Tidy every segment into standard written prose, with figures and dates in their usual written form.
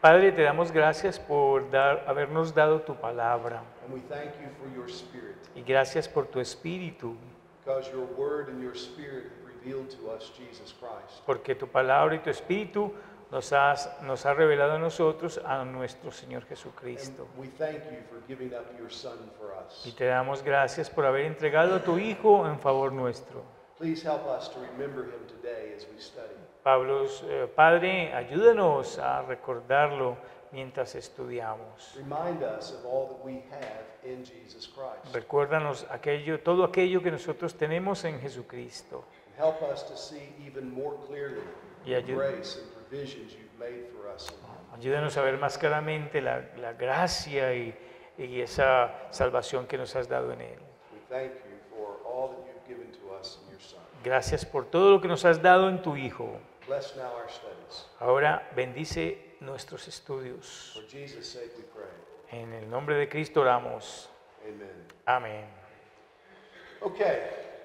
Padre, te damos gracias por habernos dado tu palabra And we thank you for your Spirit, y gracias por tu Espíritu, because your word and your Spirit have revealed to us Jesus Christ. porque tu palabra y tu Espíritu nos ha revelado a nosotros a nuestro Señor Jesucristo. And we thank you for giving up your Son for Y us. te damos gracias por haber entregado a tu Hijo en favor nuestro. Please help us to remember him today as we study. Padre, ayúdanos a recordarlo mientras estudiamos. Remind us of all that we have in Jesus Christ. Recuérdanos todo aquello que nosotros tenemos en Jesucristo. And help us to see even more clearly Y the ayú- grace and provisions you've made for us in him. Ayúdanos a ver más claramente la gracia y esa salvación que nos has dado en Él. We thank you for all that you've given to us in your Son. Gracias por todo lo que nos has dado en tu Hijo. Bless now our studies. Ahora bendice nuestros estudios. For Jesus' sake we pray. En el nombre de Cristo oramos. Amen. Amén. Okay,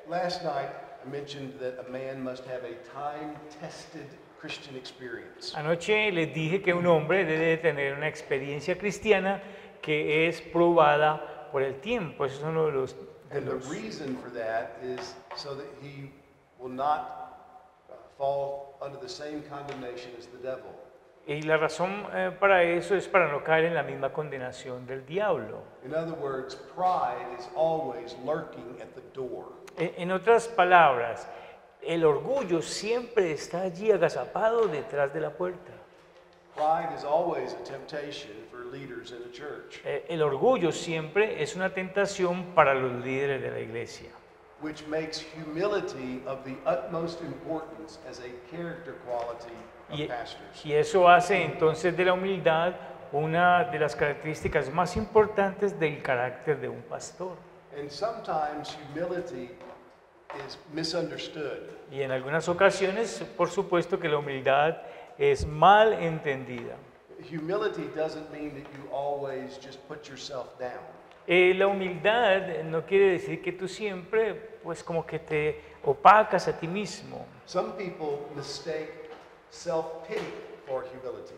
last night I mentioned that a man must have a time-tested Christian experience. Anoche les dije que un hombre debe tener una experiencia cristiana que es probada por el tiempo. Eso es uno de los... And the reason for that is so that he will not fall under the same condemnation as the devil. Y la razón para eso es para no caer en la misma condenación del diablo. In other words, pride is always lurking at the door. En otras palabras, el orgullo siempre está allí agazapado detrás de la puerta. Pride is always a temptation for leaders in a church, El orgullo siempre es una tentación para los líderes de la iglesia. which makes humility of the utmost importance as a character quality of pastors. Y eso hace entonces de la humildad una de las características más importantes del carácter de un pastor. And sometimes humility is misunderstood. Y en algunas ocasiones, por supuesto que la humildad es mal entendida. Humility doesn't mean that you always just put yourself down. La humildad no quiere decir que tú siempre, pues como que te opacas a ti mismo. Some people mistake self-pity for humility.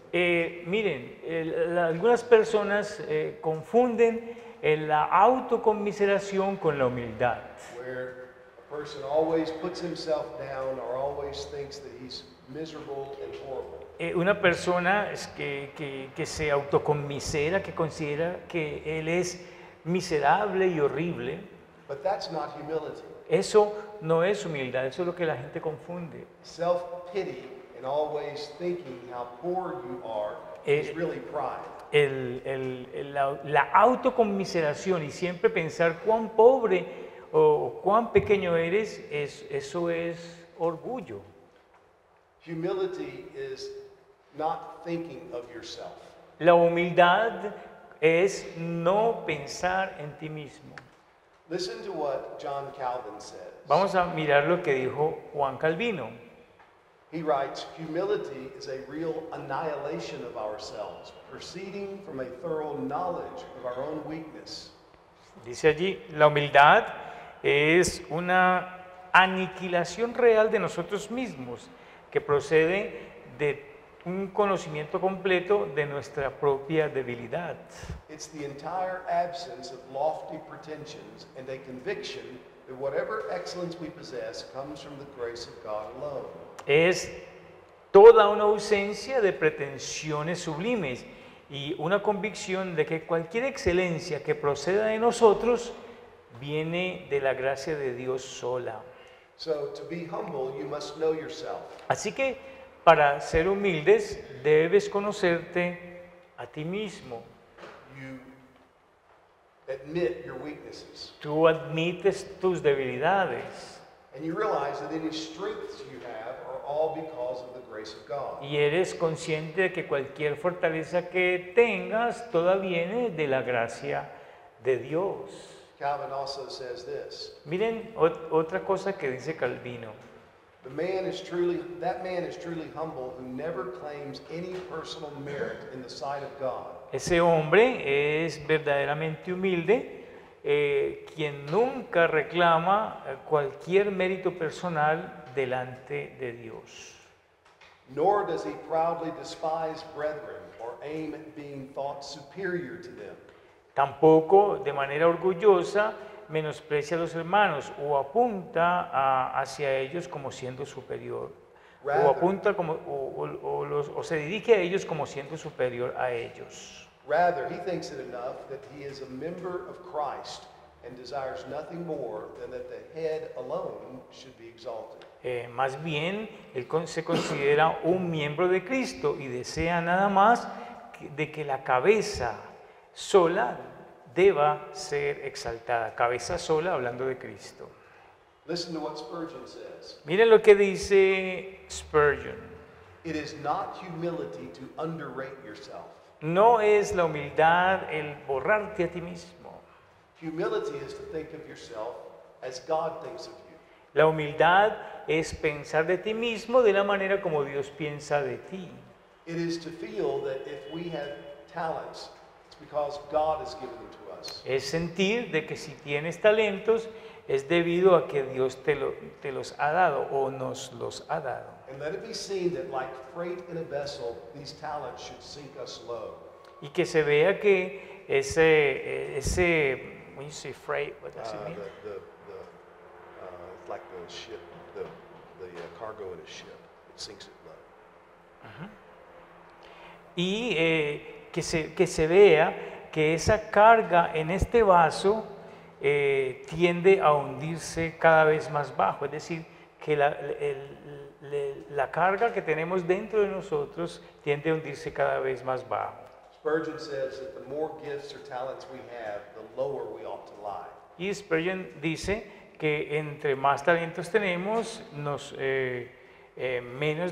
Miren, algunas personas confunden la autoconmiseración con la humildad. Where a person always puts himself down or always thinks that he's miserable and horrible. Una persona que se autoconmisera, que considera que él es miserable y horrible, But that's not humility. eso no es humildad, eso es lo que la gente confunde. Self-pity and always thinking how poor you are is really pride. La autoconmiseración y siempre pensar cuán pobre o cuán pequeño eres, eso es orgullo. Humility is not thinking of yourself. La humildad es no pensar en ti mismo. Listen to what John Calvin says. Vamos a mirar lo que dijo Juan Calvino. He writes, humility is a real annihilation of ourselves, proceeding from a thorough knowledge of our own weakness. Dice allí, la humildad es una aniquilación real de nosotros mismos, que procede de un conocimiento completo de nuestra propia debilidad. It's the entire absence of lofty pretensions and a conviction that whatever excellence we possess comes from the grace of God alone. Es toda una ausencia de pretensiones sublimes y una convicción de que cualquier excelencia que proceda de nosotros viene de la gracia de Dios sola. So to be humble, you must know yourself. Así que para ser humildes debes conocerte a ti mismo. You admit your weaknesses. Tú admites tus debilidades And you realize that any strengths you have are all because of the grace of God. y eres consciente de que cualquier fortaleza que tengas toda viene de la gracia de Dios. Calvin also says this. Miren otra cosa que dice Calvino. That man is truly humble who never claims any personal merit in the sight of God. Ese hombre es verdaderamente humilde, quien nunca reclama cualquier mérito personal delante de Dios. Nor does he proudly despise brethren or aim at being thought superior to them. Tampoco de manera orgullosa menosprecia a los hermanos o apunta hacia ellos como siendo superior. O Rather- apunta como, o se dirige a ellos como siendo superior a ellos. Rather, he thinks it enough that he is a member of Christ and desires nothing more than that the head alone should be exalted. Más bien, él se considera un miembro de Cristo y desea nada más de que la cabeza sola deba ser exaltada. Cabeza sola hablando de Cristo. Listen to what Spurgeon says. Miren lo que dice Spurgeon. It is not humility to underrate yourself. No es la humildad el borrarte a ti mismo. Humility is to think of yourself as God thinks of you. La humildad es pensar de ti mismo de la manera como Dios piensa de ti. It is to feel that if we have talents, it's because God has given them to us. Es sentir de que si tienes talentos es debido a que Dios te los ha dado o nos los ha dado. And let it be seen that like freight in a vessel, these talents should sink us low. Y que se vea que when you say freight, what does it mean? It's like the ship, the cargo in a ship. It sinks it low. Y que se vea que esa carga en este vaso tiende a hundirse cada vez más bajo, es decir, que la carga que tenemos dentro de nosotros tiende a hundirse cada vez más bajo. Spurgeon says that the more gifts or talents we have, the lower we ought to lie. Y Spurgeon dice que entre más talentos tenemos, menos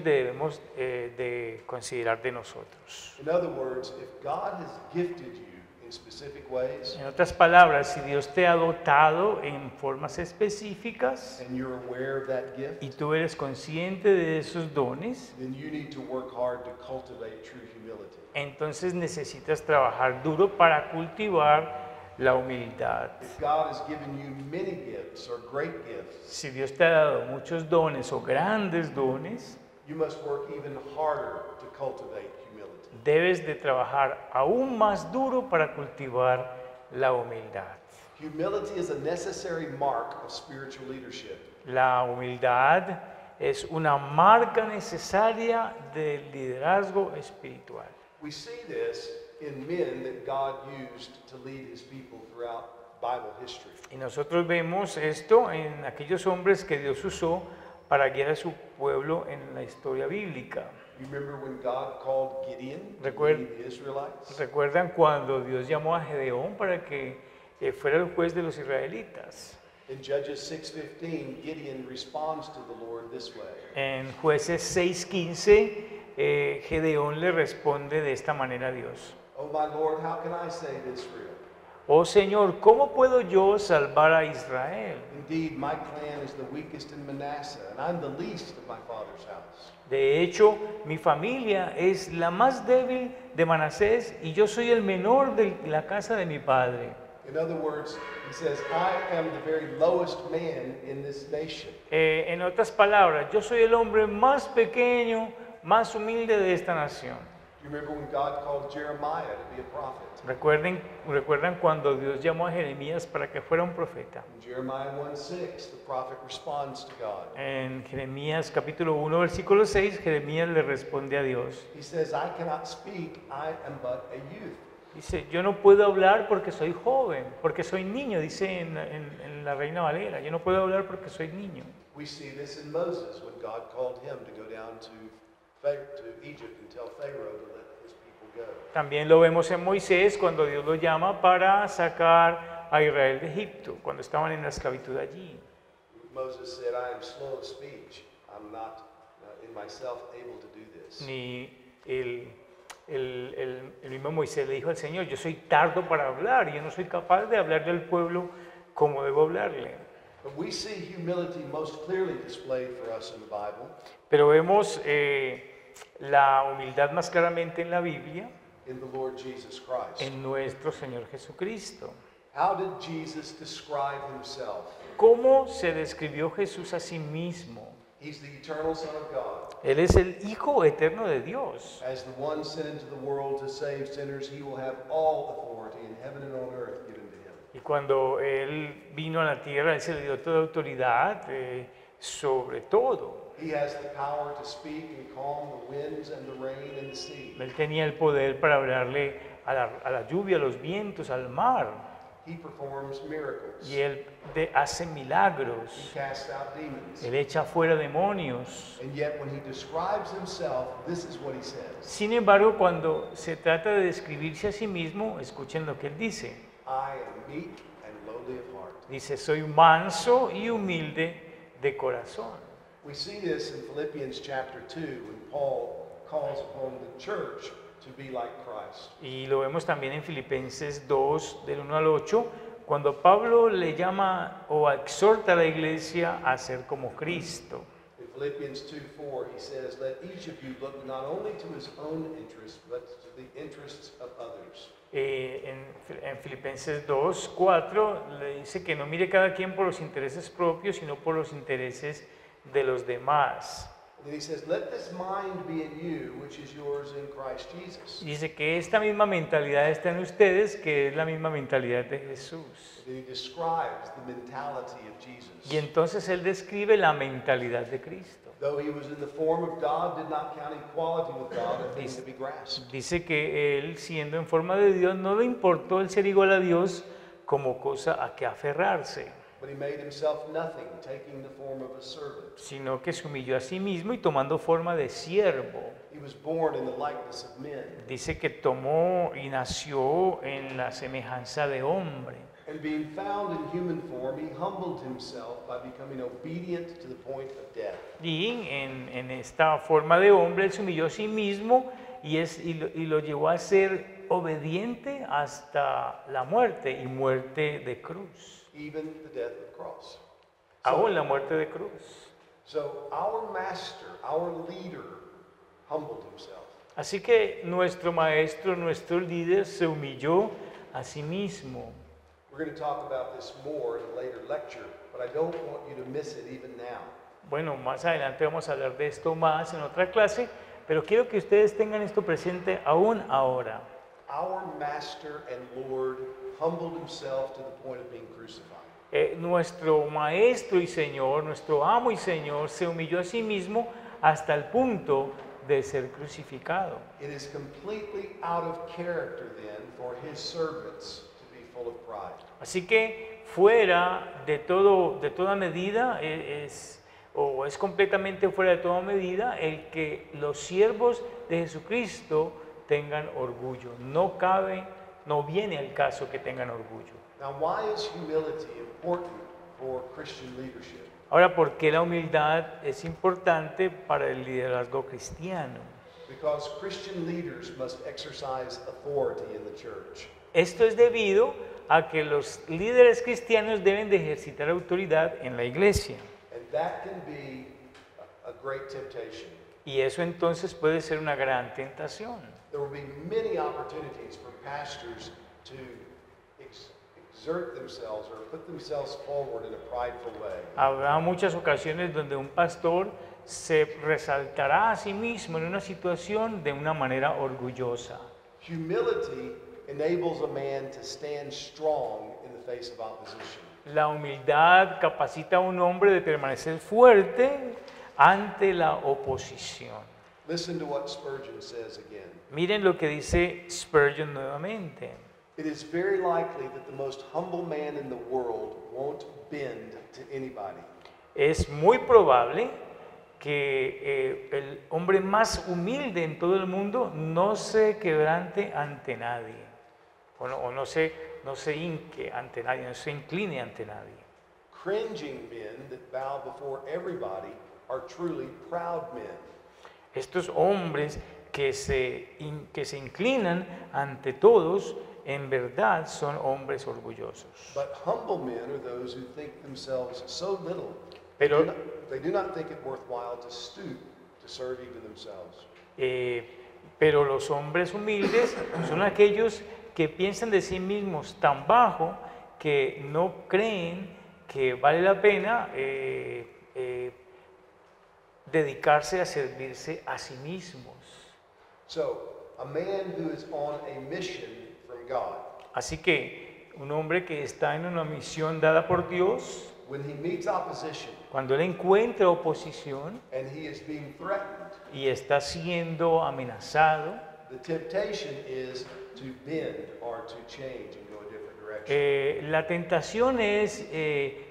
debemos de considerar de nosotros. In other words, if God has gifted you in specific ways, En otras palabras, si Dios te ha dotado en formas específicas and you're aware of that gift, y tú eres consciente de esos dones, then you need to work hard to cultivate true humility. entonces necesitas trabajar duro para cultivar la humildad. If God has given you many gifts or great gifts, Si Dios te ha dado muchos dones o grandes dones, you must work even harder to cultivate humility. debes de trabajar aún más duro para cultivar la humildad. Humility is a necessary mark of spiritual leadership. La humildad es una marca necesaria del liderazgo espiritual. We see this in men that God used to lead his people throughout Bible history. Y nosotros vemos esto en aquellos hombres que Dios usó para guiar a su pueblo en la historia bíblica. You remember when God called Gideon to Recuerda- lead the Israelites? ¿Recuerdan cuando Dios llamó a Gedeón para que fuera el juez de los israelitas? In Judges 6:15, Gideon responds to the Lord this way. En Jueces 6:15, Gedeón le responde de esta manera a Dios. Oh my Lord, how can I save Israel? Oh Señor, ¿cómo puedo yo salvar a Israel? Indeed, my clan is the weakest in Manasseh, and I'm the least of my father's house. De hecho, mi familia es la más débil de Manasés y yo soy el menor de la casa de mi padre. In other words, he says, I am the very lowest man in this nation. En otras palabras, yo soy el hombre más pequeño, más humilde de esta nación. Do you remember when God called Jeremiah to be a prophet? ¿Recuerdan cuando Dios llamó a Jeremías para que fuera un profeta? In Jeremiah 1:6, the prophet responds to God. En Jeremías capítulo 1, versículo 6, Jeremías le responde a Dios. He says, I cannot speak, I am but a youth. Dice, yo no puedo hablar porque soy joven, porque soy niño, dice en la Reina Valera. Yo no puedo hablar porque soy niño. We see this in Moses when God called him to go down to Egypt and tell Pharaoh to let his people go. También lo vemos en Moisés cuando Dios lo llama para sacar a Israel de Egipto, cuando estaban en la esclavitud allí. Moses said, I am slow of speech. I'm not in myself able to do this. Ni el mismo Moisés le dijo al Señor, yo soy tardo para hablar, yo no soy capaz de hablarle al pueblo como debo hablarle. But we see humility most clearly displayed for us in the Bible Pero vemos la humildad más claramente en la Biblia, in the Lord Jesus Christ. en nuestro Señor Jesucristo. How did Jesus describe himself? ¿Cómo se describió Jesús a sí mismo? He's the eternal Son of God. Él es el Hijo eterno de Dios. As the one sent into the world to save sinners, he will have all authority in heaven and on earth given to him. Y cuando Él vino a la tierra, Él se le dio toda autoridad sobre todo. He has the power to speak and calm the winds and the rain and the sea. Él tenía el poder para hablarle a la lluvia, a los vientos, al mar. He performs miracles. Y Él hace He milagros. casts out demons. Él echa fuera demonios. And yet when he describes himself, this is what he says. Sin embargo, cuando se trata de describirse a sí mismo, escuchen lo que Él dice. I am meek and lowly of heart. Dice, soy manso y humilde de corazón. We see this in Philippians chapter 2 when Paul calls upon the church to be like Christ. Y lo vemos también en Filipenses 2, del 1 al 8, cuando Pablo le llama o exhorta a la iglesia a ser como Cristo. In Philippians 2:4 he says, let each of you look not only to his own interests, but to the interests of others. En Filipenses 2, 4 le dice que no mire cada quien por los intereses propios, sino por los intereses de los demás. And then he says, let this mind be in you, which is yours in Christ Jesus. Dice que esta misma mentalidad está en ustedes, que es la misma mentalidad de Jesús. And then he describes the mentality of Jesus. Y entonces Él describe la mentalidad de Cristo. Though he was in the form of God, did not count equality with God a thing to be grasped. Dice que Él, siendo en forma de Dios, no le importó el ser igual a Dios como cosa a que aferrarse, But he made himself nothing, taking the form of a servant. sino que se humilló a sí mismo y tomando forma de siervo. He was born in the likeness of men. Dice que tomó y nació en la semejanza de hombre. And being found in human form, he humbled himself by becoming obedient to the point of death. Y en esta forma de hombre, Él se humilló a sí mismo y lo llevó a ser obediente hasta la muerte y muerte de cruz. Even the death of the cross. Aún la muerte de cruz. So our master, our leader, humbled himself. Así que nuestro maestro, nuestro líder, se humilló a sí mismo. We're going to talk about this more in a later lecture, but I don't want you to miss it even now. Bueno, más adelante vamos a hablar de esto más en otra clase, pero quiero que ustedes tengan esto presente aún ahora. Our master and Lord humbled himself to the point of being crucified. Nuestro maestro y Señor, nuestro amo y Señor, se humilló a sí mismo hasta el punto de ser crucificado. It is completely out of character then for his servants to be full of pride. Así que fuera de toda medida, es completamente fuera de toda medida el que los siervos de Jesucristo tengan orgullo. No viene al caso que tengan orgullo. Now, why is humility important for Christian leadership? Ahora, ¿por qué la humildad es importante para el liderazgo cristiano? Because Christian leaders must exercise authority in the church. Esto es debido a que los líderes cristianos deben de ejercitar autoridad en la iglesia. And that can be a great temptation. Y eso entonces puede ser una gran tentación. There will be many opportunities for pastors to exert themselves or put themselves forward in a prideful way. Habrá muchas ocasiones donde un pastor se resaltará a sí mismo en una situación de una manera orgullosa. Humility enables a man to stand strong in the face of opposition. La humildad capacita a un hombre de permanecer fuerte ante la oposición. Listen to what Spurgeon says again. Miren lo que dice Spurgeon nuevamente. It is very likely that the most humble man in the world won't bend to anybody. Es muy probable que el hombre más humilde en todo el mundo no se quebrante ante nadie, o no se hinque ante nadie, no se incline ante nadie. Cringing men that bow before everybody are truly proud men. Estos hombres que se inclinan ante todos, en verdad son hombres orgullosos. But humble men are those who think themselves so little, Pero, they do not think it worthwhile to stoop to serve even themselves. pero los hombres humildes son aquellos que piensan de sí mismos tan bajo que no creen que vale la pena dedicarse a servirse a sí mismos. So, a man who is on a mission from God, Así que un hombre que está en una misión dada por Dios, when he meets opposition cuando él encuentra oposición and he is being threatened, y está siendo amenazado, the temptation is to bend or to change and go a different direction. la tentación es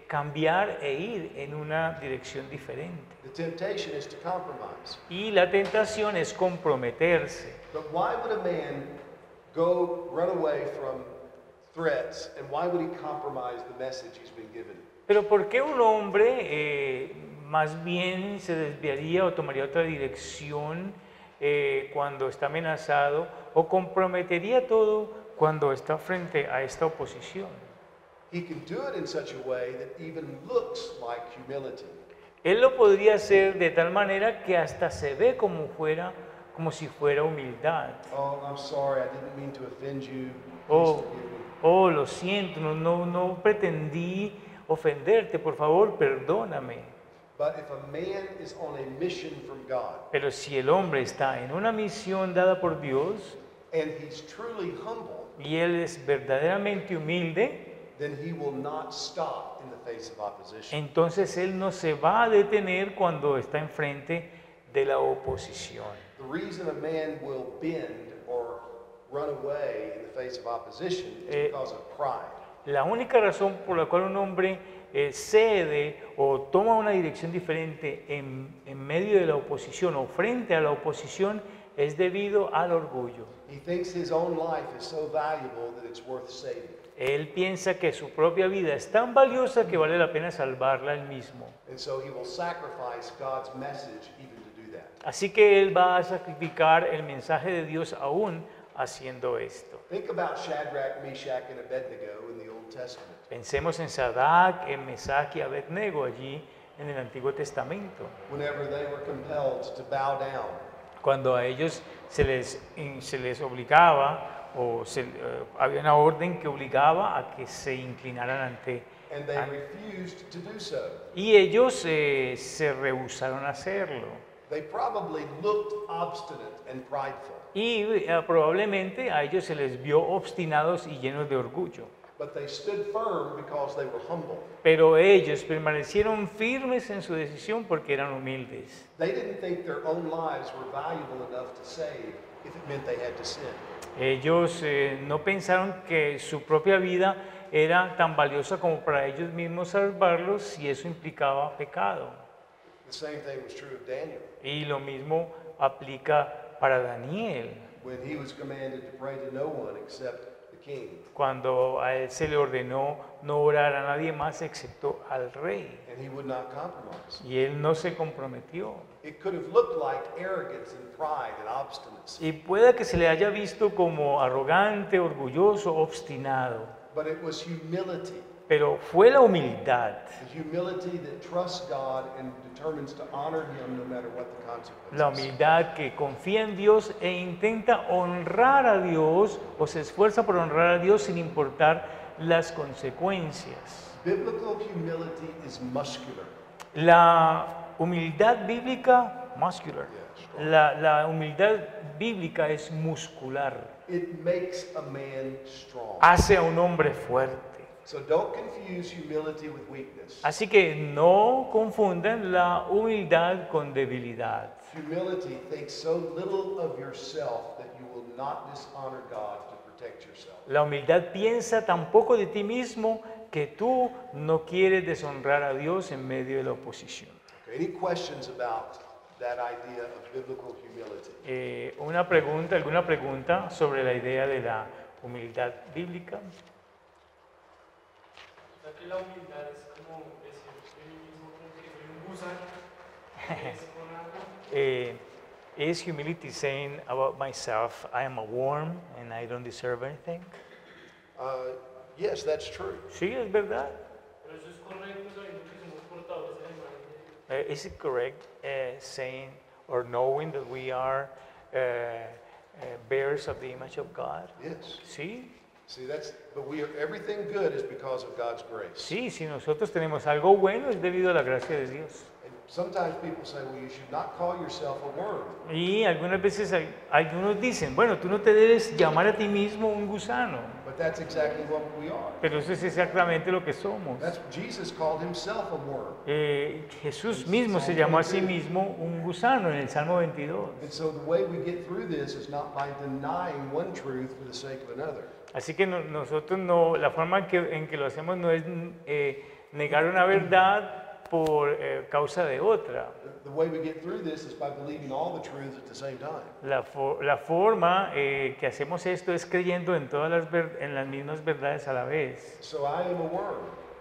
cambiar e ir en una dirección diferente. The temptation is to compromise. Y la tentación es comprometerse. But why would a man run away from threats, and why would he compromise the message he's been given? Pero ¿por qué un hombre más bien se desviaría o tomaría otra dirección cuando está amenazado o comprometería todo cuando está frente a esta oposición? He can do it in such a way that even looks like humility. Él lo podría hacer de tal manera que hasta se ve como si fuera humildad. Oh, I'm sorry, I didn't mean to offend you. Please Oh, forgive me. oh, lo siento, no pretendí ofenderte, por favor, perdóname. But if a man is on a mission from God Pero si el hombre está en una misión dada por Dios and he's truly humble, y él es verdaderamente humilde, then he will not stop in the face of opposition. entonces él no se va a detener cuando está enfrente de la oposición. The reason a man will bend or run away in the face of opposition is because of pride. La única razón por la cual un hombre cede o toma una dirección diferente en medio de la oposición o frente a la oposición es debido al orgullo. He thinks his own life is so valuable that it's worth saving. Él piensa que su propia vida es tan valiosa que vale la pena salvarla él mismo. And so he will sacrifice God's message even to do that. Así que él va a sacrificar el mensaje de Dios aún haciendo esto. Think about Shadrach, Meshach, and Abednego in the Old Testament. Pensemos en Sadrach, en Mesach y Abednego allí en el Antiguo Testamento. Whenever they were compelled to bow down, Cuando a ellos se les obligaba o había una orden que obligaba a que se inclinaran ante. and they refused to do so. Y ellos se rehusaron a hacerlo. They probably looked obstinate and prideful, Y probablemente a ellos se les vio obstinados y llenos de orgullo. but they stood firm because they were humble. Pero ellos permanecieron firmes en su decisión porque eran humildes. They didn't think their own lives were valuable enough to save if it meant they had to sin. Ellos no pensaron que su propia vida era tan valiosa como para ellos mismos salvarlos si eso implicaba pecado. The same thing was true of Daniel. Y lo mismo aplica para Daniel, When he was commanded to pray to no one except the king, cuando a él se le ordenó no orar a nadie más excepto al rey. and he would not compromise. Y él no se comprometió. It could have looked like arrogance and pride and obstinacy, Y puede que se le haya visto como arrogante, orgulloso, obstinado, but it was humility. pero fue la humildad. The humility that trusts God and determines to honor Him no matter what the consequences. La humildad que confía en Dios e intenta honrar a Dios o se esfuerza por honrar a Dios sin importar las consecuencias. Biblical humility is muscular. La humildad bíblica, muscular, Yes. la humildad bíblica es muscular, It makes a man strong. hace a un hombre fuerte. So don't confuse humility with weakness. Así que no confundan la humildad con debilidad. Humility thinks so little of yourself that you will not dishonor God to protect yourself. La humildad piensa tan poco de ti mismo que tú no quieres deshonrar a Dios en medio de la oposición. Okay, any questions about that idea of biblical humility? ¿Alguna pregunta sobre la idea de la humildad bíblica? O sea que la humildad es como decir de mí mismo como que soy un gusano, es con algo. Is humility saying about myself, I am a worm and I don't deserve anything? Yes, that's true. Sí, es verdad. Pero eso es correcto sabiendo que somos portadores de la imagen de Dios. Is it correct saying or knowing that we are bearers of the image of God? Yes. Sí, See, but everything good is because of God's grace. sí, si nosotros tenemos algo bueno es debido a la gracia de Dios. sometimes people say, well, you should not call yourself a worm. Y algunas veces algunos dicen, bueno, tú no te debes llamar a ti mismo un gusano, But that's exactly what we are. pero eso es exactamente lo que somos. Jesus called himself a worm. Jesús mismo se llamó a sí mismo un gusano en el Salmo 22. And so the way we get through this is not by denying one truth for the sake of another. Así que nosotros no, la forma en que lo hacemos no es negar una verdad por causa de otra. The way we get through this is by believing all the truths at the same time. La forma que hacemos esto es creyendo en todas en las mismas verdades a la vez. So I am a worm,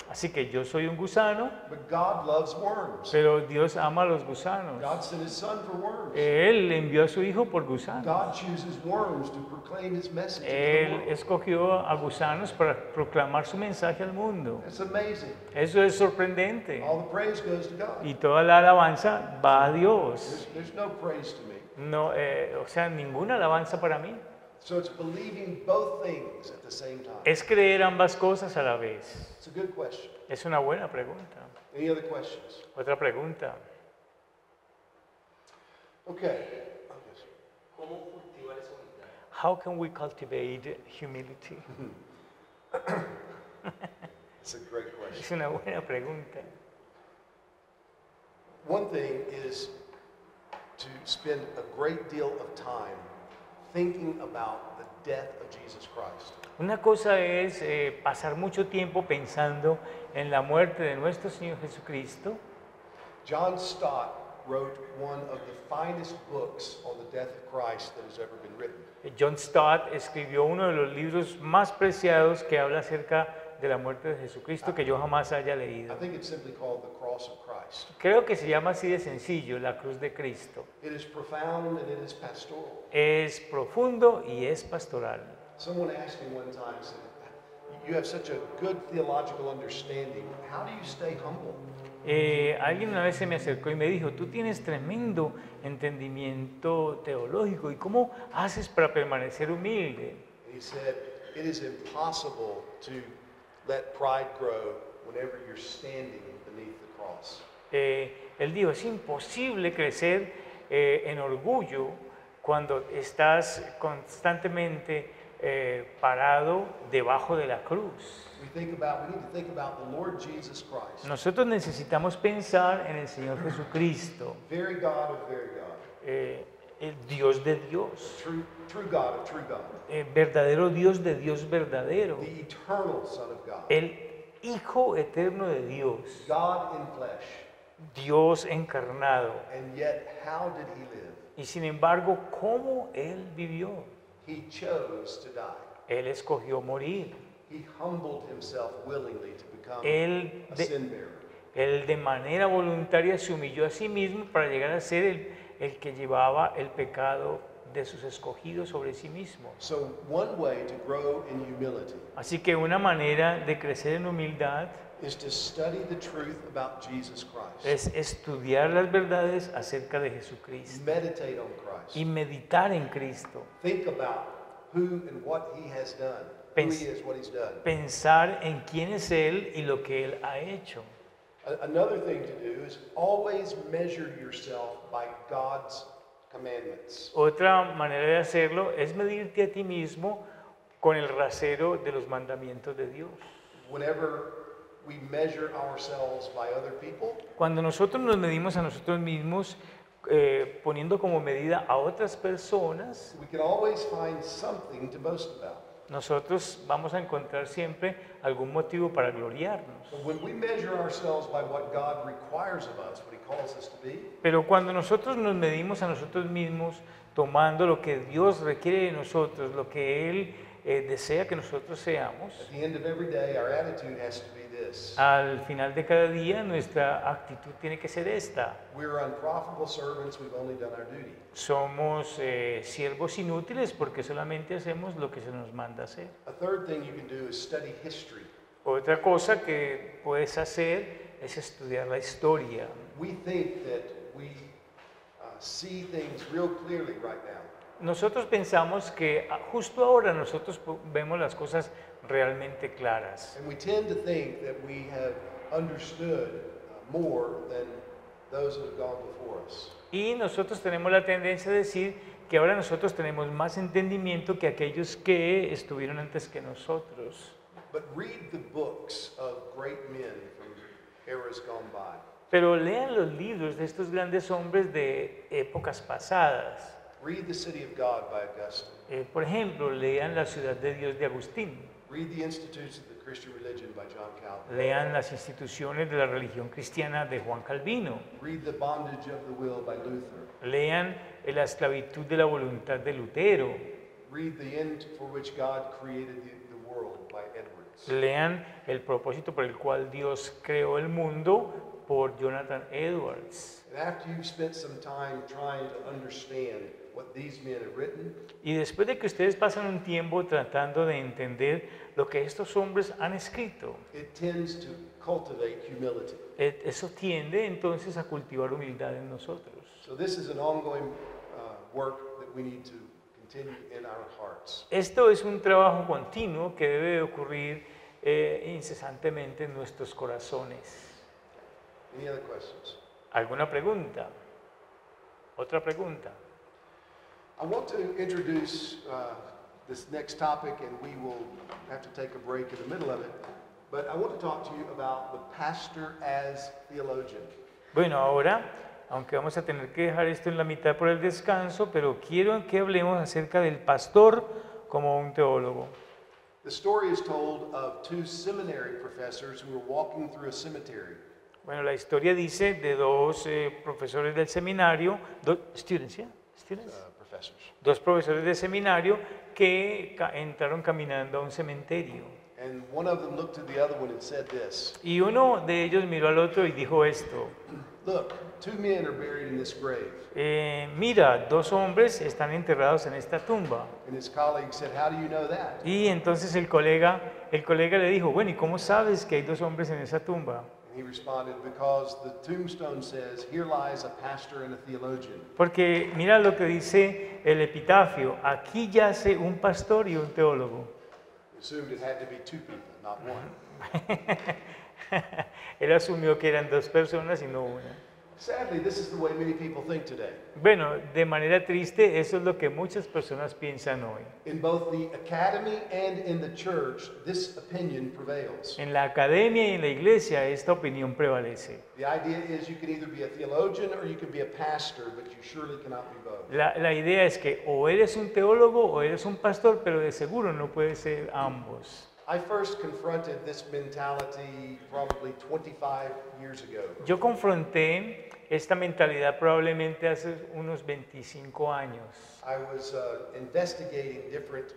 Así que yo soy un gusano, but God loves worms. pero Dios ama a los gusanos. God sent his son for worms. Él envió a su hijo por gusanos. God chooses worms to proclaim his message to the Él world. escogió a gusanos para proclamar su mensaje al mundo. It's amazing. Eso es sorprendente. All the praise goes to God. Y toda la alabanza va a Dios. There's no praise to me. No, o sea, ninguna alabanza para mí. So it's believing both things at the same time. Es creer ambas cosas a la vez. It's a good question. Es una buena pregunta. Any other questions? Otra pregunta. Okay. ¿Cómo cultivar esa humildad? How can we cultivate humility? It's a great question. Es una buena pregunta. One thing is to spend a great deal of time thinking about the death of Jesus Christ. Una cosa es pasar mucho tiempo pensando en la muerte de nuestro Señor Jesucristo. John Stott wrote one of the finest books on the death of Christ that has ever been written. John Stott escribió uno de los libros más preciados que habla acerca de la muerte de Jesucristo que yo jamás haya I leído. think it's simply called The Cross of Christ. Creo que se llama así de sencillo, la cruz de Cristo. It is profound and it is pastoral. Es profundo y es pastoral. Someone asked me one time, said, you have such a good theological understanding. How do you stay humble? Alguien una vez se me acercó y me dijo, tú tienes tremendo entendimiento teológico, ¿y cómo haces para permanecer humilde? And he said, it is impossible to let pride grow whenever you're standing beneath the cross. Él dijo, es imposible crecer en orgullo cuando estás constantemente parado debajo de la cruz. We need to think about the Lord Jesus Christ, Nosotros necesitamos pensar en el Señor Jesucristo, very God of very God, el Dios de Dios, true God of true God, verdadero Dios de Dios verdadero, the eternal Son of God, el Hijo eterno de Dios, God in flesh. Dios encarnado. And yet, how did he live? Y sin embargo, ¿cómo Él vivió? He chose to die. Él escogió morir. He humbled himself willingly to become Él a de, sin bearer. él de manera voluntaria se humilló a sí mismo para llegar a ser el que llevaba el pecado de sus escogidos sobre sí mismo. So one way to grow in humility Así que una manera de crecer en humildad is to study the truth about Jesus Christ. es estudiar las verdades acerca de Jesucristo Meditate on Christ. y meditar en Cristo. Think about who and what he has done. Who he is, what he's done. Pensar en quién es Él y lo que Él ha hecho. Another thing to do is always measure yourself by God's commandments. Otra manera de hacerlo es medirte a ti mismo con el rasero de los mandamientos de Dios. Whenever we measure ourselves by other people, Cuando nosotros nos medimos a nosotros mismos poniendo como medida a otras personas, we can always find something to boast about. nosotros vamos a encontrar siempre algún motivo para gloriarnos. But when we measure ourselves by what God requires of us, what he calls us to be, Pero cuando nosotros nos medimos a nosotros mismos tomando lo que Dios requiere de nosotros, lo que Él desea que nosotros seamos, at the end of every day, our attitude has to be this. al final de cada día nuestra actitud tiene que ser esta. We're unprofitable servants, we've only done our duty. Somos siervos inútiles porque solamente hacemos lo que se nos manda hacer. A third thing you can do is study history. Otra cosa que puedes hacer es estudiar la historia. We think that we see things real clearly right now. Nosotros pensamos que justo ahora nosotros vemos las cosas realmente claras. And we tend to think that we have understood more than those that have gone before us. Y nosotros tenemos la tendencia a decir que ahora nosotros tenemos más entendimiento que aquellos que estuvieron antes que nosotros. But read the books of great men from eras gone by. Pero lean los libros de estos grandes hombres de épocas pasadas. Read The City of God by Augustine. Por ejemplo, lean La Ciudad de Dios de Agustín. Read The Institutes of the Christian Religion by John Calvin. Lean las instituciones de la religión cristiana de Juan Calvino. Read The Bondage of the Will by Luther. Lean La esclavitud de la voluntad de Lutero. Read The End for Which God Created the World by Edwards. Lean El propósito por el cual Dios creó el mundo por Jonathan Edwards. And after you've spent some time trying to understand what these men have written, Y después de que ustedes pasan un tiempo tratando de entender lo que estos hombres han escrito, it tends to cultivate humility. eso tiende entonces a cultivar humildad en nosotros. So this is an ongoing work that we need to continue in our hearts. Esto es un trabajo continuo que debe de ocurrir incesantemente en nuestros corazones. Any other questions? ¿Alguna pregunta? ¿Otra pregunta? I want to introduce this next topic, and we will have to take a break in the middle of it. But I want to talk to you about the pastor as theologian. Bueno, ahora, aunque vamos a tener que dejar esto en la mitad por el descanso, pero quiero que hablemos acerca del pastor como un teólogo. The story is told of two seminary professors who were walking through a cemetery. Bueno, la historia dice de dos profesores del seminario, students. Professors. Dos profesores de seminario que entraron caminando a un cementerio. And one of them looked to the other one and said this: Y uno de ellos miró al otro y dijo esto: "Look, two men are buried in this grave." mira, dos hombres están enterrados en esta tumba. And his colleague said, "How do you know that?" Y entonces el colega le dijo, bueno, ¿y cómo sabes que hay dos hombres en esa tumba? And he responded, "Because the tombstone says, 'Here lies a pastor and a theologian.'" Porque mira lo que dice el epitafio, aquí yace un pastor y un teólogo. He assumed it had to be two people, not one. Él asumió que eran dos personas y no una. Sadly, this is the way many people think today. Bueno, de manera triste, eso es lo que muchas personas piensan hoy. In both the academy and in the church, this opinion prevails. En la academia y en la iglesia esta opinión prevalece. The idea is you can either be a theologian or you can be a pastor, but you surely cannot be both. La idea es que o eres un teólogo o eres un pastor, pero de seguro no puedes ser ambos. I first confronted this mentality probably 25 years ago. Yo confronté esta mentalidad probablemente hace unos 25 años. I was investigating different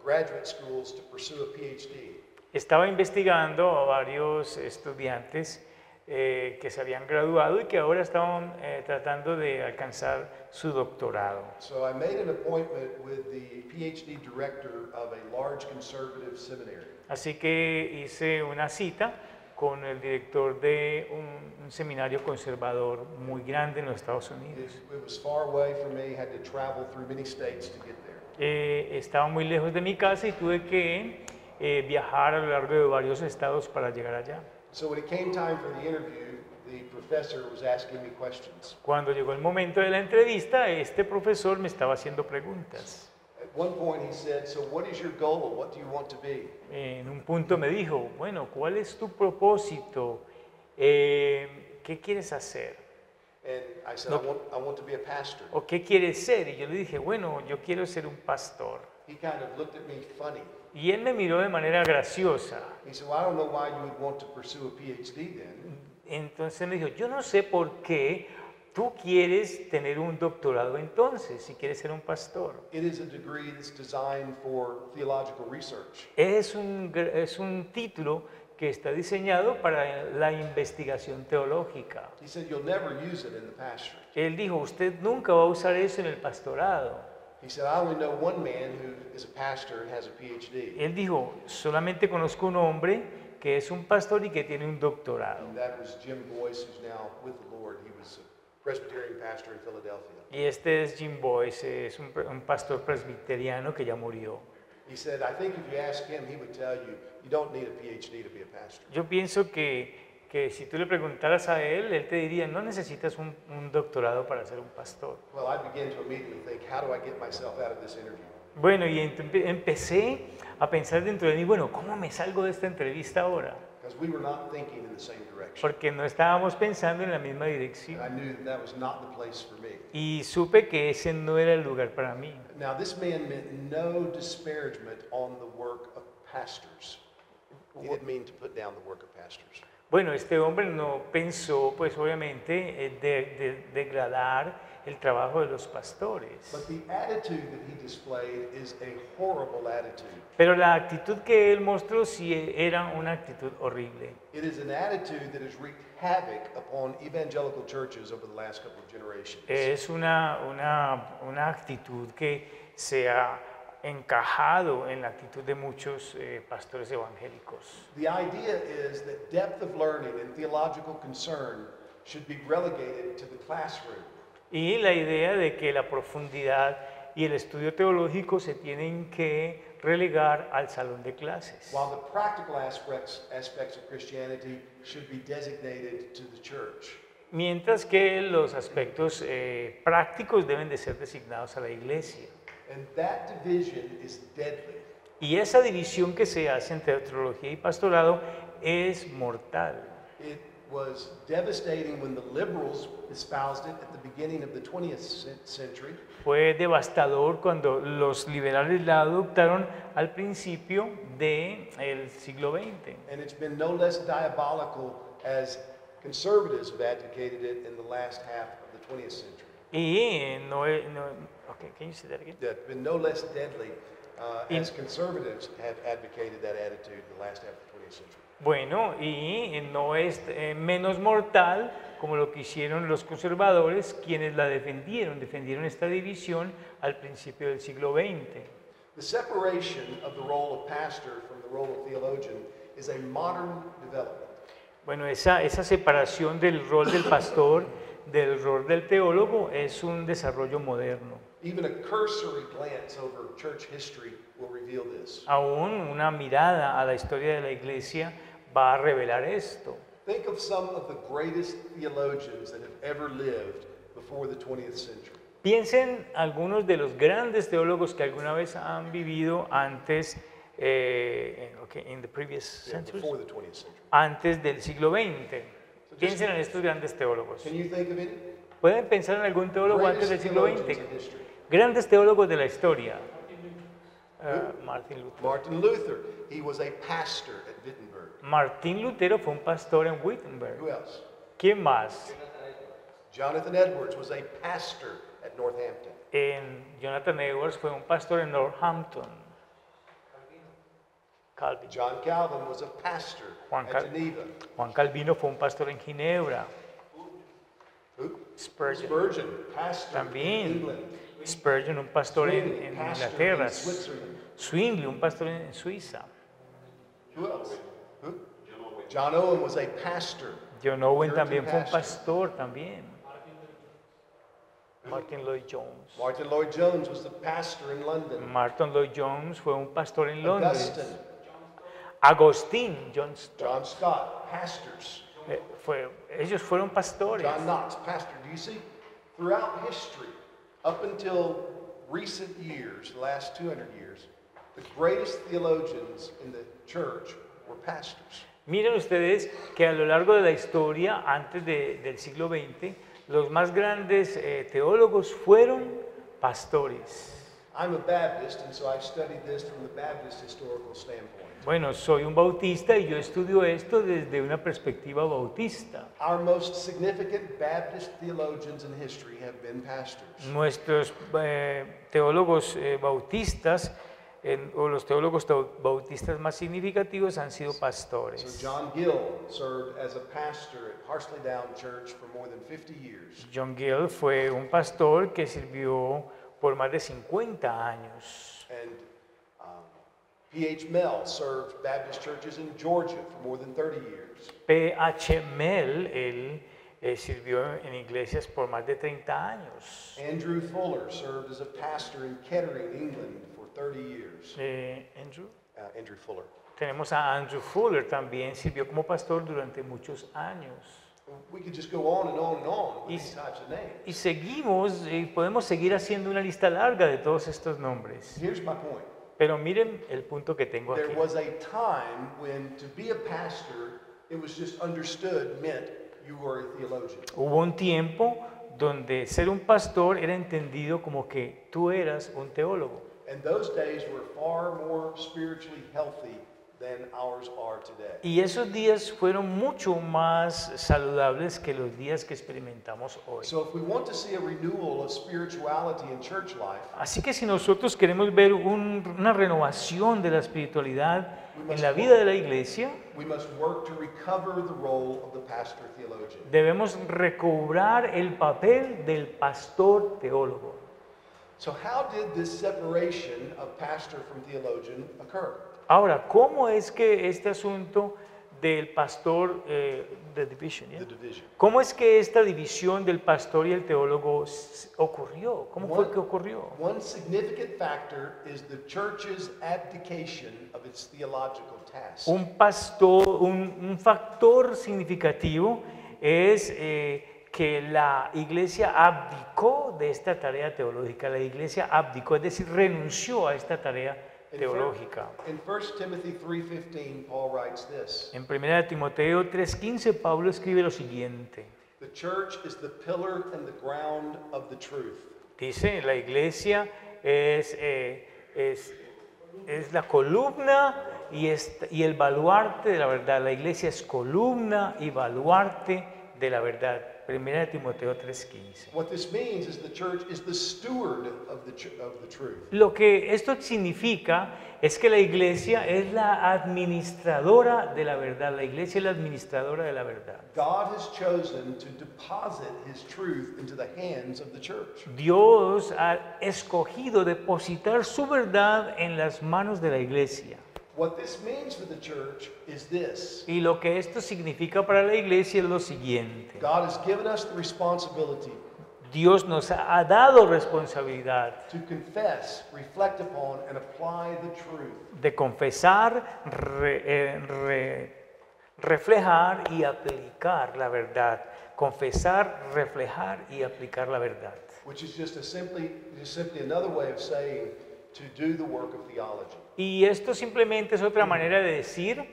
graduate schools to pursue a PhD. Estaba investigando a varios estudiantes que se habían graduado y que ahora estaban tratando de alcanzar su doctorado. So I made an appointment with the PhD director of a large conservative seminary. Así que hice una cita con el director de un seminario conservador muy grande en los Estados Unidos. It was far away from me, had to travel through many states to get there. Estaba muy lejos de mi casa y tuve que viajar a lo largo de varios estados para llegar allá. So when it came time for the interview, the professor was asking me questions. Cuando llegó el momento de la entrevista, este profesor me estaba haciendo preguntas. At one point he said, "So what is your goal? What do you want to be?" En un punto me dijo, bueno, ¿cuál es tu propósito? ¿Qué quieres hacer? And I said, No. I want to be a pastor." ¿O qué quieres ser? Y yo le dije, bueno, yo quiero ser un pastor. He kind of looked at me funny. Y él me miró de manera graciosa. He said, "Well, I don't know why you would want to pursue a PhD then." Entonces me dijo, yo no sé por qué tú quieres tener un doctorado entonces, si quieres ser un pastor. It is a degree that's designed for theological research. Es un título que está diseñado para la investigación teológica. He said, "You'll never use it in the pastorate." Él dijo, usted nunca va a usar eso en el pastorado. He said, "I only know one man who is a pastor and has a PhD." Él dijo, solamente conozco un hombre que es un pastor y que tiene un doctorado. And that was Jim Boyce, who's now with the Lord. He was a Presbyterian pastor in Philadelphia. Y este es Jim Boyce, es un pastor presbiteriano que ya murió. He said, "I think if you ask him, he would tell you, you don't need a PhD to be a pastor." Yo pienso que que si tú le preguntaras a él te diría, no necesitas un doctorado para ser un pastor. Well, I began to immediately think, how do I get myself out of this interview? Bueno, y empecé a pensar dentro de mí, bueno, ¿cómo me salgo de esta entrevista ahora? Because we were not thinking in the same direction. Porque no estábamos pensando en la misma And dirección. I knew that that was not the place for me. Y supe que ese no era el lugar para mí. Now, this man meant no disparagement on the work of pastors. He didn't mean to put down the work of pastors. Bueno, este hombre no pensó, pues obviamente, degradar el trabajo de los pastores. But the attitude that he displayed is a horrible attitude. Pero la actitud que él mostró sí era una actitud horrible. It is an attitude that has wreaked havoc upon evangelical churches over the last couple of generations. Es una actitud que se ha encajado en la actitud de muchos pastores evangélicos. The idea is that depth of learning and theological concern should be relegated to the classroom. Y la idea de que la profundidad y el estudio teológico se tienen que relegar al salón de clases, While the practical aspects of Christianity should be designated to the church. mientras que los aspectos prácticos deben de ser designados a la iglesia. And that division is deadly. Y esa división que se hace entre teología y pastorado es mortal. It was devastating when the liberals espoused it at the beginning of the 20th century, Fue devastador cuando los liberales la adoptaron al principio del siglo XX. and it's been no less diabolical as conservatives have advocated it in the last half of the 20th century. Y okay, can you say that again? It's been no less deadly In- as conservatives have advocated that attitude in the last half of the 20th century. Bueno, y no es menos mortal como lo que hicieron los conservadores, quienes la defendieron esta división al principio del siglo XX. The separation of the role of pastor from the role of theologian is a modern development. Bueno, esa separación del rol del pastor, del rol del teólogo, es un desarrollo moderno. Even a cursory glance over church history will reveal this. Aún una mirada a la historia de la iglesia va a revelar esto. Think of some of the greatest theologians that have ever lived before the 20th century. Piensen algunos de los grandes teólogos que alguna vez han vivido antes, in the previous Yeah, centuries, before the 20th century. antes del siglo XX. Piensen en estos grandes teólogos. Can you think of any? ¿Pueden pensar en algún teólogo antes del Greatest siglo theologians XX? in history. Grandes teólogos de la historia. Martin Luther. Martin Luther, he was a pastor at Wittenberg. Martín Lutero fue un pastor en Wittenberg. Who else? ¿Quién más? Jonathan Edwards was a pastor at Northampton. Jonathan Edwards fue un pastor en Northampton. Calvin. John Calvin was a pastor Juan at Cal- Geneva. Juan Calvino fue un pastor en Ginebra. Who? Spurgeon. Spurgeon, pastor También. in England. Spurgeon, un pastor Zwingli, en pastor Inglaterra. in Switzerland. Zwingli, un pastor en Suiza. Who else? Who? John Owen was a pastor. John Owen Puritan también fue un pastor. pastor también. Martin Lloyd Jones. Martin Lloyd Jones was the pastor in London. Martin Lloyd Jones fue un pastor en Londres. Augustine, Agustín John Stott, John Stott, pastors. ellos fueron pastores. John Knox, pastor. Do you see? Throughout history, up until recent years, the last 200 years, the greatest theologians in the church were pastors. Miren ustedes que a lo largo de la historia, antes del siglo XX, los más grandes teólogos fueron pastores. I'm a Baptist, and so I've studied this from the Baptist historical standpoint. Bueno, soy un bautista y yo estudio esto desde una perspectiva bautista. Our most significant Baptist theologians in history have been pastors. Nuestros teólogos bautistas, o los teólogos bautistas más significativos han sido So pastores. John Gill served as a pastor at Harsley Down Church for more than 50 years. John Gill fue un pastor que sirvió por más de 50 años. And P.H. Mell served Baptist churches in Georgia for more than 30 years. P.H. Mell, él sirvió en iglesias por más de 30 años. Andrew Fuller served as a pastor in Kettering, England for 30 years. Andrew, Andrew Fuller. Tenemos a Andrew Fuller, también sirvió como pastor durante muchos años. We could just go on and on and on with Y- these types of names. Y seguimos, y podemos seguir haciendo una lista larga de todos estos nombres. Here's my point. Pero miren el punto que tengo aquí. There was a time when to be a pastor, it was just understood meant you were a theologian. Hubo un tiempo donde ser un pastor era entendido como que tú eras un teólogo. And those days were far more spiritually healthy than ours are today. Y esos días fueron mucho más saludables que los días que experimentamos hoy. So if we want to see a renewal of spirituality in church life, Así que si nosotros queremos ver una renovación de la espiritualidad en la vida de la iglesia, we must work to recover the role of the pastor theologian. debemos recobrar el papel del pastor teólogo. So how did this separation of pastor from theologian occur? Ahora, ¿cómo es que este asunto del pastor, the division, yeah? The division. ¿Cómo es que esta división del pastor y el teólogo ocurrió? ¿Cómo fue que ocurrió? One significant factor is the church's abdication of its theological task. Un factor significativo es que la iglesia abdicó de esta tarea teológica. La iglesia abdicó, es decir, renunció a esta tarea teológica. In 1 Timothy 3:15, Paul writes this: En 1 Timoteo 3:15 Pablo escribe lo siguiente. The church is the pillar and the ground of the truth. Dice, la iglesia es la columna y el baluarte de la verdad. La iglesia es columna y baluarte de la verdad. 1 Timoteo 3:15. What this means is the church is the steward of the truth. Lo que esto significa es que la iglesia es la administradora de la verdad. La iglesia es la administradora de la verdad. God has chosen to deposit his truth into the hands of the church. Dios ha escogido depositar su verdad en las manos de la iglesia. What this means for the church is this: Y lo que esto significa para la iglesia es lo siguiente. God has given us the responsibility Dios nos ha dado responsabilidad to confess, reflect upon, and apply the truth. de confesar, reflejar y aplicar la verdad. Confesar, reflejar y aplicar la verdad. Which is just simply another way of saying to do the work of theology. Y esto simplemente es otra manera de decir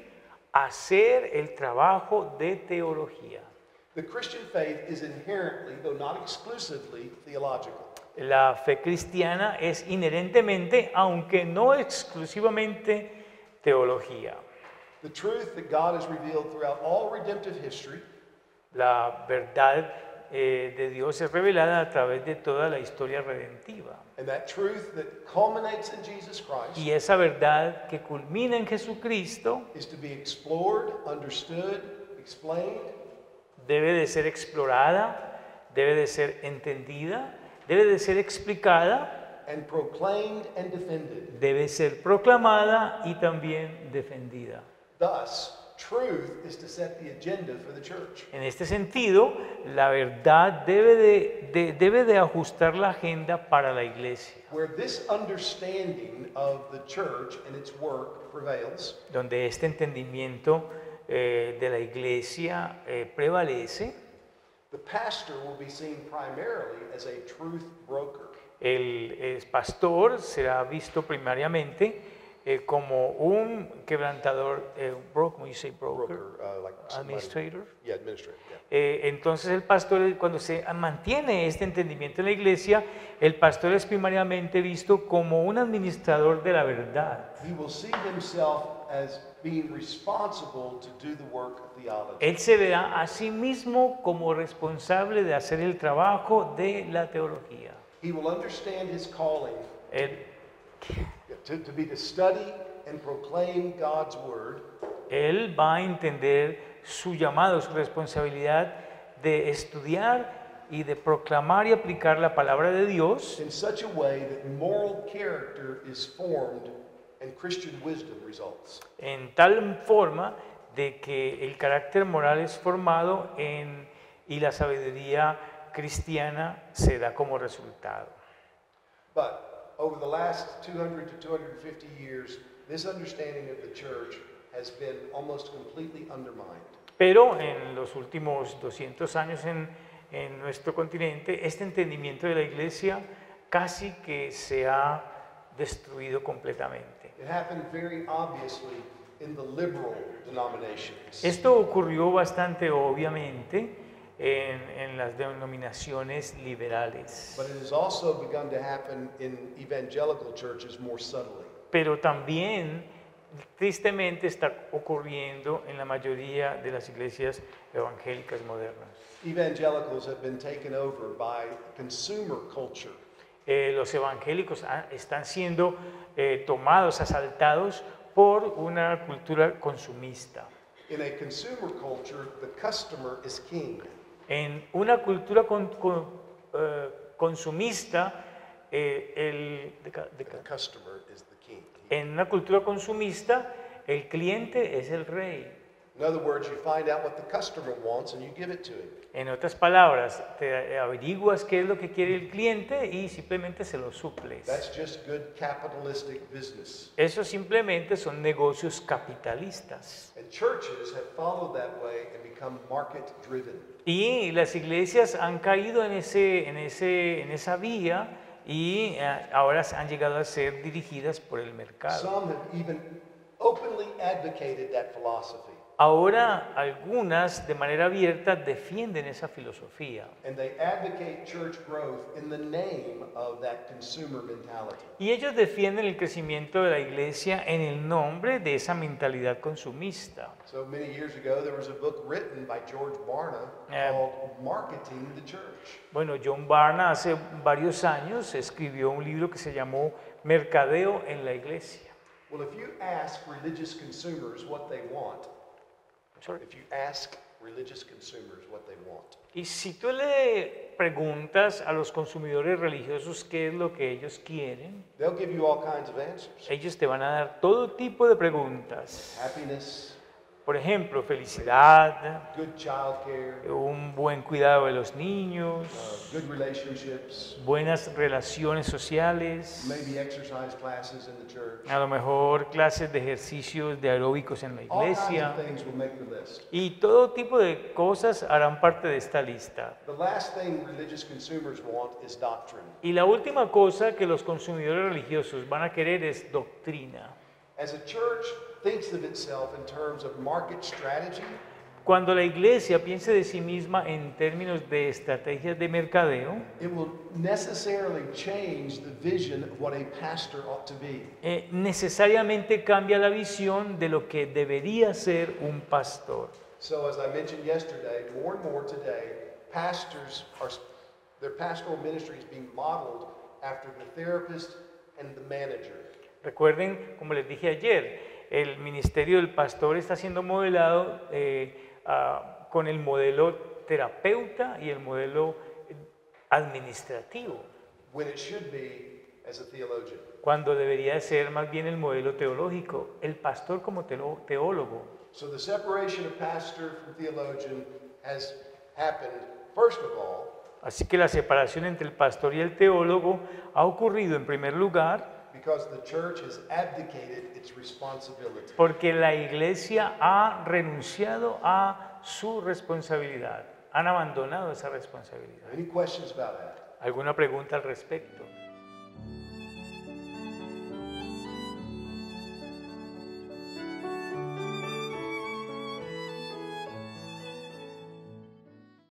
hacer el trabajo de teología. The Christian faith is inherently, though not exclusively, theological. La fe cristiana es inherentemente, aunque no exclusivamente, teología. The truth that God has revealed throughout all redemptive history La verdad de Dios es revelada a través de toda la historia redentiva. and that truth that culminates in Jesus Christ Y esa verdad que culmina en Jesucristo is to be explored, understood, explained, debe de ser explorada, debe de ser entendida, debe de ser explicada, and proclaimed and defended. debe ser proclamada y también defendida. Thus, truth is to set the agenda for the church. En este sentido, la verdad debe de ajustar la agenda para la iglesia, Where this understanding of the church and its work prevails, donde este entendimiento de la iglesia prevalece. the pastor will be seen primarily as a truth broker. El pastor será visto primariamente como un quebrantador, como dice broker, Like somebody- administrator. Yeah, administrator. Yeah. Entonces el pastor, cuando se mantiene este entendimiento en la iglesia, el pastor es primariamente visto como un administrador de la verdad. He will see himself as being responsible to do the work of theology. Él se verá a sí mismo como responsable de hacer el trabajo de la teología. He will understand his calling Él, to be to study and proclaim God's word él va a entender su llamado, su responsabilidad de estudiar y de proclamar y aplicar la palabra de Dios in such a way that moral character is formed and Christian wisdom results. en tal forma de que el carácter moral es formado y la sabiduría cristiana se da como resultado. But over the last 200 to 250 years, this understanding of the church has been almost completely undermined. Pero en los últimos 200 años en nuestro continente, este entendimiento de la iglesia casi que se ha destruido completamente. It happened very obviously in the liberal denominations. Esto ocurrió bastante obviamente en las denominaciones liberales, But it has also begun to happen in evangelical churches more subtly. pero también tristemente está ocurriendo en la mayoría de las iglesias evangélicas modernas. Evangelicals have been taken over by consumer culture. Los evangélicos están siendo tomados, asaltados por una cultura consumista. In a consumer culture, the customer is king. En una cultura consumista, The customer is the king. en una cultura consumista, el cliente es el rey. In other words, you find out what the customer wants and you give it to him. En otras palabras, te averiguas qué es lo que quiere el cliente y simplemente se lo suples. That's just good capitalistic business. Eso simplemente son negocios capitalistas. And churches have followed that way and become market driven. Y las iglesias han caído en esa vía y ahora han llegado a ser dirigidas por el mercado. Some have even openly advocated that philosophy. Ahora algunas de manera abierta defienden esa filosofía And they advocate church growth in the name of that consumer mentality. y ellos defienden el crecimiento de la iglesia en el nombre de esa mentalidad consumista. So many years ago, there was a book written by George Barna called Marketing the Church. Bueno, John Barna hace varios años escribió un libro que se llamó Mercadeo en la Iglesia. Well, if you ask religious consumers what they want, if you ask religious consumers what they want, Y si tú le preguntas a los consumidores religiosos qué es lo que ellos quieren, they'll give you all kinds of answers. ellos te van a dar todo tipo de preguntas. Happiness, Por ejemplo, felicidad, good child care, un buen cuidado de los niños, good relationships, buenas relaciones sociales, maybe exercise classes in the church. a lo mejor clases de ejercicios de aeróbicos en la All kinds iglesia. of things will make the list. Y todo tipo de cosas harán parte de esta lista. The last thing religious consumers want is doctrine. Y la última cosa que los consumidores religiosos van a querer es doctrina. As a church thinks of itself in terms of market strategy, Cuando la iglesia piense de sí misma en términos de estrategias de mercadeo, it will necessarily change the vision of what a pastor ought to be. necesariamente cambia la visión de lo que debería ser un pastor. So as I mentioned yesterday, more and more today, their pastoral ministry is being modeled after the therapist and the manager. Recuerden, como les dije ayer, el ministerio del pastor está siendo modelado con el modelo terapeuta y el modelo administrativo, When it should be as a theologian. cuando debería ser más bien el modelo teológico, el pastor como teólogo. So the separation of pastor from theologian has happened, first of all, Así que la separación entre el pastor y el teólogo ha ocurrido en primer lugar because the church has abdicated its responsibility. porque la iglesia ha renunciado a su responsabilidad, han abandonado esa responsabilidad. Any questions about that? ¿Alguna pregunta al respecto?